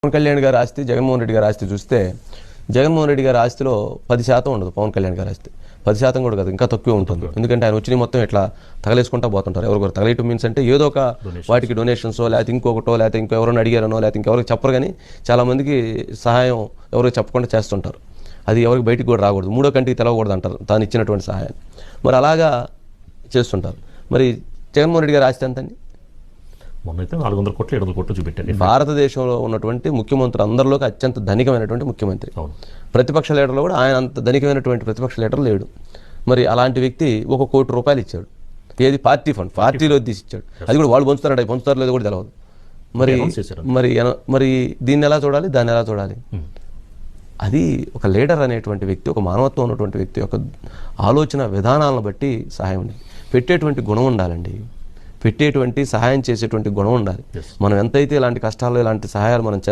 పవన్ కళ్యాణ్ గారి ఆస్తి జగన్మోహన్ రెడ్డి గారి ఆస్తి చూస్తే జగన్మోహన్ రెడ్డి గారి ఆస్తిలో 10% ఉండదు. పవన్ కళ్యాణ్ గారి ఆస్తి 10% కూడా కాదు, ఇంకా తక్కువ ఉంటుంది. ఎందుకంటే ఆయన వచ్చిన మొత్తం ఇట్లా తగలేసుకుంటా పోతుంటారు. ఎవరికొరు తగలేయటం మీన్స్ అంటే ఏదో ఒక వాటికి డొనేషన్సో లేకపోతే ఇంకొకటో లేకపోతే ఇంకెవరైనా అడిగారనో లేకపోతే ఇంకెవరికి చెప్పరు, కానీ చాలా మందికి సహాయం ఎవరికి చెప్పకుండా చేస్తుంటారు. అది ఎవరికి బయటికి కూడా రాకూడదు, మూడో కంటికి తెలవకూడదు అంటారు తాను ఇచ్చినటువంటి సహాయాన్ని. మరి అలాగా చేస్తుంటారు. మరి జగన్మోహన్ రెడ్డి గారి ఆస్తి ఎంతండి? మొన్నైతే 400 కోట్లు 700 కోట్లు చూపెట్టారు. భారతదేశంలో ఉన్నటువంటి ముఖ్యమంత్రి అందరిలోకి అత్యంత ధనికమైనటువంటి ముఖ్యమంత్రి. ప్రతిపక్ష లీడర్లో కూడా ఆయన అంత ధనికమైనటువంటి ప్రతిపక్ష లీడర్ లేడు. మరి అలాంటి వ్యక్తి ₹1 కోటి ఇచ్చాడు. ఏది? పార్టీ ఫండ్, పార్టీలో తీసి ఇచ్చాడు. అది కూడా వాళ్ళు పంచుతారంట, పంచుతారు లేదో కూడా తెలియదు. మరి మరి మరి దీన్ని ఎలా చూడాలి, దాన్ని ఎలా చూడాలి? అది ఒక లీడర్ అనేటువంటి వ్యక్తి, ఒక మానవత్వం ఉన్నటువంటి వ్యక్తి యొక్క ఆలోచన విధానాలను బట్టి సహాయం ఉండాలి. పెట్టేటువంటి గుణం ఉండాలండి, పెట్టేటువంటి సహాయం చేసేటువంటి గుణం ఉండాలి. మనం ఎంతైతే ఇలాంటి కష్టాల్లో ఇలాంటి సహాయాలు మనం